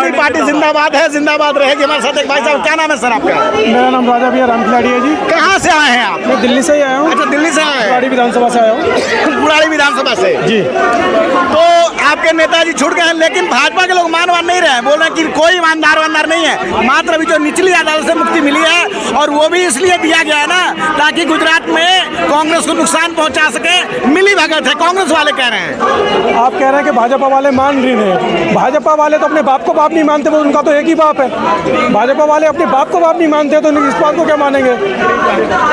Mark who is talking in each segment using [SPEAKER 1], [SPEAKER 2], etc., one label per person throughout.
[SPEAKER 1] आदमी पार्टी जिंदाबाद है, जिंदाबाद रहेगी। हमारे साथ एक भाई साहब, क्या नाम है सर आपका?
[SPEAKER 2] मेरा नाम राजा भैया राम खिलाड़ी है जी।
[SPEAKER 1] कहाँ से आए हैं आप?
[SPEAKER 2] मैं दिल्ली से ही आया हूँ।
[SPEAKER 1] अच्छा, दिल्ली से आए हैं।
[SPEAKER 2] बुराड़ी विधानसभा से आया हूँ।
[SPEAKER 1] बुराड़ी विधानसभा से
[SPEAKER 2] जी।
[SPEAKER 1] तो आपके नेताजी छूट गए हैं, लेकिन भाजपा के लोग मान नहीं रहे हैं, बोल रहे हैं कि कोई ईमानदार नहीं है। मात्र अभी जो निचली अदालत से मुक्ति मिली है, और वो भी इसलिए दिया गया है ना, ताकि गुजरात में कांग्रेस को नुकसान पहुंचा सके। मिली भगत है, कांग्रेस वाले कह रहे हैं।
[SPEAKER 2] आप कह रहे हैं कि भाजपा वाले मान रही हैं। भाजपा वाले तो अपने बाप को बाप नहीं मानते, वो उनका तो एक ही बाप है। भाजपा वाले अपने बाप को बाप नहीं मानते, तो इस बात को क्या मानेंगे?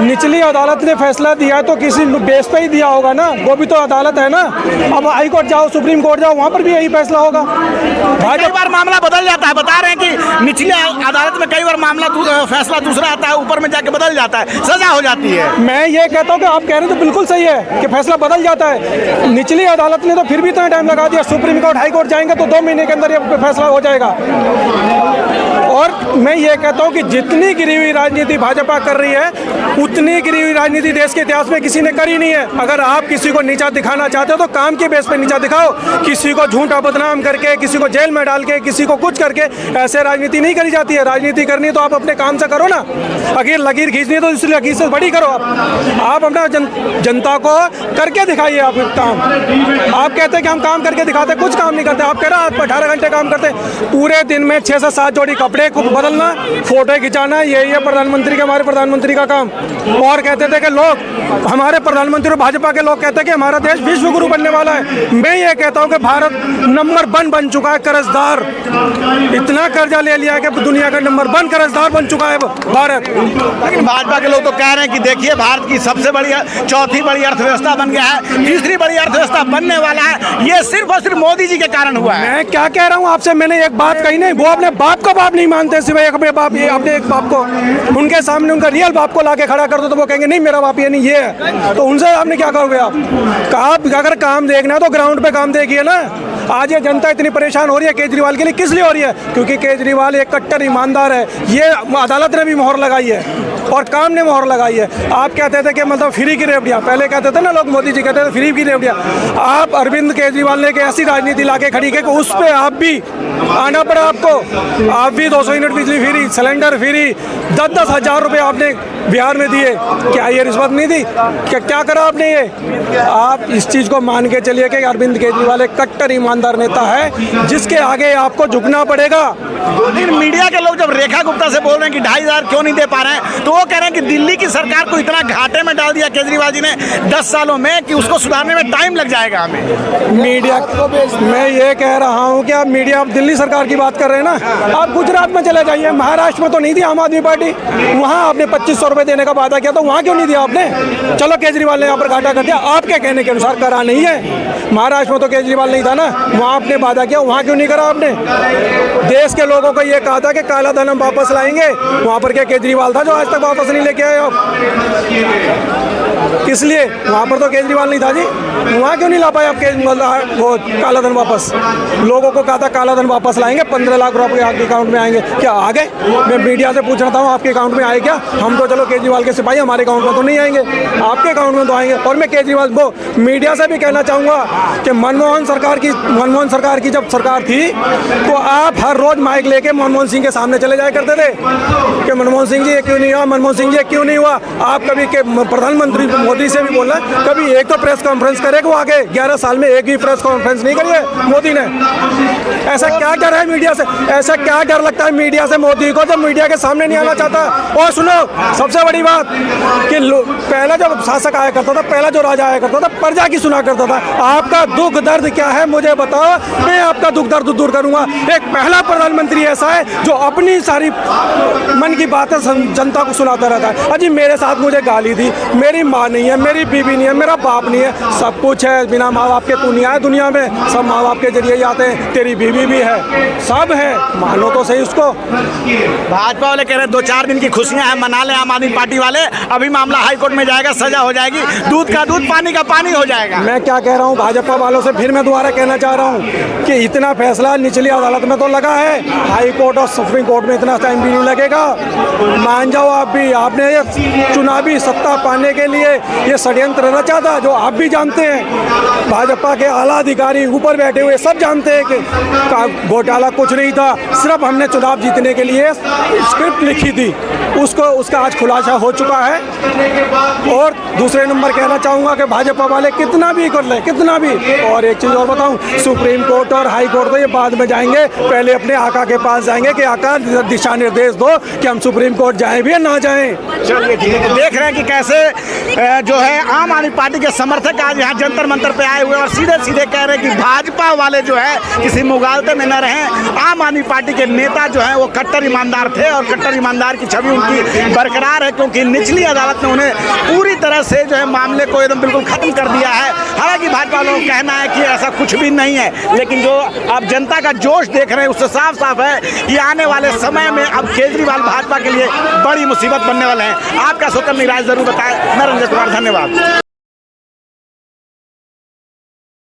[SPEAKER 2] निचली अदालत ने फैसला दिया है तो किसी बेस पे ही दिया होगा ना, वो भी तो अदालत है ना। अब हाई कोर्ट जाओ, सुप्रीम कोर्ट जाओ, वहाँ पर भी यही फैसला होगा।
[SPEAKER 1] कई बार मामला बदल जाता है, बता रहे हैं कि निचली अदालत में कई बार मामला फैसला दूसरा आता है, ऊपर में जाके बदल जाता है, सजा हो जाती है।
[SPEAKER 2] मैं ये कहता हूँ कि आप कह रहे हैं तो बिल्कुल सही है कि फैसला बदल जाता है। निचली अदालत ने तो फिर भी इतना टाइम लगा दिया। सुप्रीम कोर्ट, हाई कोर्ट जाएंगे तो 2 महीने के अंदर ये फैसला हो जाएगा। और मैं ये कहता हूँ कि जितनी गिरी हुई राजनीति भाजपा कर रही है, उतनी गिरी हुई राजनीति देश के इतिहास में किसी ने करी नहीं है। अगर आप किसी को नीचा दिखाना चाहते हो तो काम के बेस पे नीचा दिखाओ। किसी को झूठा बदनाम करके, किसी को जेल में डाल के, किसी को कुछ करके ऐसे राजनीति नहीं करी जाती है। राजनीति करनी तो आप अपने काम से करो ना। अगर लकीर खींचनी है तो इसलिए लकीर से बड़ी करो। आप अपना जनता को करके दिखाइए। आप काम, आप कहते हैं कि हम काम करके दिखाते, कुछ काम नहीं करते। आप कह रहे हैं आप 18 घंटे काम करते, पूरे दिन में 6 से 7 जोड़ी कपड़े को बदलना, फोटो खिंचाना, यही है प्रधानमंत्री के, हमारे प्रधानमंत्री का काम। और कहते थे कि लोग, हमारे प्रधानमंत्री और भाजपा के लोग कहते हैं कि हमारा देश विश्व गुरु बनने वाला है। मैं ये कहता हूँ कि भारत नंबर 1 बन चुका है कर्जदार। इतना कर्जा ले लिया है कि दुनिया का नंबर 1 कर्जदार बन चुका है भारत।
[SPEAKER 1] लेकिन भाजपा के लोग तो कह रहे हैं कि देखिए, भारत की सबसे बड़ी, चौथी बड़ी अर्थव्यवस्था बन गया है, तीसरी बड़ी अर्थव्यवस्था बनने वाला है। ये सिर्फ और सिर्फ मोदी जी के कारण हुआ है।
[SPEAKER 2] मैं क्या कह रहा हूँ आपसे, मैंने एक बात कही नहीं। वो अपने बाप को बाप नहीं मानते, सिवाय अपने बाप, ये अपने एक बाप को, उनके सामने उनका रियल बाप को लाके खड़ा कर दो तो वो कहेंगे नहीं मेरा बाप ये नहीं, ये है। तो उनसे आपने क्या कहोगे? आप अगर काम देखना है तो ग्राउंड पे काम देखिए ना। आज ये जनता इतनी परेशान हो रही है केजरीवाल के लिए, किस लिए हो रही है? क्योंकि केजरीवाल एक कट्टर ईमानदार है। ये अदालत ने भी मोहर लगाई है और काम ने मोहर लगाई है। आप कहते थे कि मतलब फ्री की रेवड़ियाँ, पहले कहते थे ना लोग, मोदी जी कहते थे फ्री की रेवड़ियाँ। आप अरविंद केजरीवाल ने एक ऐसी राजनीति लाके खड़ी की कि उस पर आप भी आना पड़ा आपको। आप भी 200 यूनिट बिजली फ्री, सिलेंडर फ्री, 10-10 हज़ार रुपये आपने बिहार में दिए। क्या ये रिश्वत नहीं दी? क्या करा आपने? ये आप इस चीज़ को मान के चलिए कि अरविंद केजरीवाल एक कट्टर ईमानदार नेता है, जिसके आगे आपको झुकना पड़ेगा।
[SPEAKER 1] लेकिन मीडिया के लोग जब रेखा गुप्ता से बोल रहे हैं कि 2,500 क्यों नहीं दे पा रहे हैं, तो वो कह रहे हैं कि दिल्ली की सरकार को इतना घाटे में डाल दिया केजरीवाल जी ने 10 सालों में कि उसको सुधारने में टाइम लग जाएगा हमें।
[SPEAKER 2] मीडिया, मैं ये कह रहा हूँ कि आप मीडिया, आप दिल्ली सरकार की बात कर रहे हैं ना, आप गुजरात में चले जाइए। महाराष्ट्र में तो नहीं दी आम आदमी पार्टी, वहाँ आपने 2500 रुपये देने का वादा किया, तो वहाँ क्यों नहीं दिया आपने? चलो केजरीवाल ने यहाँ पर घाटा कर दिया, आपके कहने के अनुसार करा नहीं है। महाराष्ट्र में तो केजरीवाल नहीं था ना, वहाँ आपने वादा किया, वहाँ क्यों नहीं करा आपने? देश के लोगों को ये कहा था कि काला धन हम वापस लाएंगे, वहाँ पर क्या केजरीवाल था जो आज तक वापस नहीं लेके आए आप? इसलिए वहाँ पर तो केजरीवाल नहीं था जी, वहाँ क्यों नहीं ला पाए आपके वो काला धन वापस? लोगों को कहा था काला धन वापस लाएंगे, 15 लाख रुपए आपके अकाउंट में आएंगे। क्या आ गए? मैं मीडिया से पूछ रहा था आपके अकाउंट में आए क्या? हम तो चलो केजरीवाल के सिपाही, हमारे अकाउंट में तो नहीं आएंगे, आपके अकाउंट में तो आएंगे। और मैं केजरीवाल वो मीडिया से भी कहना चाहूँगा कि मनमोहन सरकार की जब सरकार थी तो आप हर रोज माइक लेके मनमोहन सिंह के सामने चले जाया करते थे कि मनमोहन सिंह जी ये क्यों नहीं हुआ, मनमोहन सिंह जी ये क्यों नहीं हुआ। आप कभी के प्रधानमंत्री मोदी से भी बोलना, कभी एक तो प्रेस कॉन्फ्रेंस करेगा वो आगे 11 साल में एक भी प्रेस कॉन्फ्रेंस नहीं करी है मोदी ने। ऐसा क्या डर है मीडिया से? ऐसा क्या डर लगता है मीडिया से मोदी को जब मीडिया के सामने नहीं आना चाहता? और सुनो, सबसे बड़ी बात कि पहला जब शासक आया करता था, पहला जो राजा आया करता था, प्रजा की सुना करता था। आपका दुख दर्द क्या है मुझे बताओ, मैं आपका दुख दर्द दूर करूंगा। एक पहला प्रधानमंत्री ऐसा है जो अपनी सारी मन की बातें जनता को सुनाता रहता है। अजी मेरे साथ मुझे गाली दी, मेरी माँ नहीं है, मेरी बीवी नहीं है, मेरा बाप नहीं है, सब कुछ है, बिना माँ बाप के तू नहीं आया दुनिया में, सब माँ बाप के जरिए ही आते हैं, तेरी बीवी भी है, सब है, मानो तो सही उसको।
[SPEAKER 1] भाजपा वाले कह रहे 2-4 दिन की खुशियां हैं, मना ले आम आदमी पार्टी वाले, अभी मामला हाईकोर्ट में जाएगा, सजा हो जाएगी, दूध का दूध पानी का पानी हो जाएगा।
[SPEAKER 2] मैं क्या कह रहा हूँ भाजपा वालों से, फिर मैं दोबारा कहना चाह रहा हूँ कि इतना फैसला निचली अदालत में तो लगा है, हाई कोर्ट और सुप्रीम कोर्ट में इतना टाइम भी नहीं लगेगा। मान जाओ आप भी, आपने चुनावी सत्ता पाने के लिए ये षड्यंत्र रचा था, जो आप भी जानते हैं। भाजपा के आला अधिकारी ऊपर बैठे हुए सब जानते हैं कि घोटाला कुछ नहीं था, सिर्फ हमने चुनाव जीतने के लिए स्क्रिप्ट लिखी थी, उसका आज खुलासा हो चुका है। और दूसरे नंबर कहना चाहूँगा कि भाजपा वाले कितना भी कर ले, कितना भी। और एक चीज़ और बताऊँ, सुप्रीम कोर्ट और हाई कोर्ट तो ये बाद में जाएंगे, पहले अपने आका के पास जाएंगे कि आका दिशा निर्देश दो कि हम सुप्रीम कोर्ट जाएं भी या ना जाएं।
[SPEAKER 1] चलिए ठीक है, तो देख रहे हैं कि कैसे जो है आम आदमी पार्टी के समर्थक आज यहाँ जंतर मंतर पे आए हुए और सीधे सीधे कह रहे हैं कि भाजपा वाले जो है किसी मुगालते में न रहें। आम आदमी पार्टी के नेता जो हैं वो कट्टर ईमानदार थे और कट्टर ईमानदार की छवि उनकी बरकरार है, क्योंकि निचली अदालत ने उन्हें पूरी तरह से जो है मामले को एकदम बिल्कुल खत्म कर दिया है। हालांकि भाजपा वालों का कहना है कि ऐसा कुछ भी नहीं है, लेकिन जो अब जनता का जोश देख रहे हैं उससे साफ साफ है कि आने वाले समय में अब केजरीवाल भाजपा के लिए बड़ी मुसीबत बनने वाले हैं। आपका स्वतंत्र राय जरूर बताएं। मैं रंजन कुमार, धन्यवाद।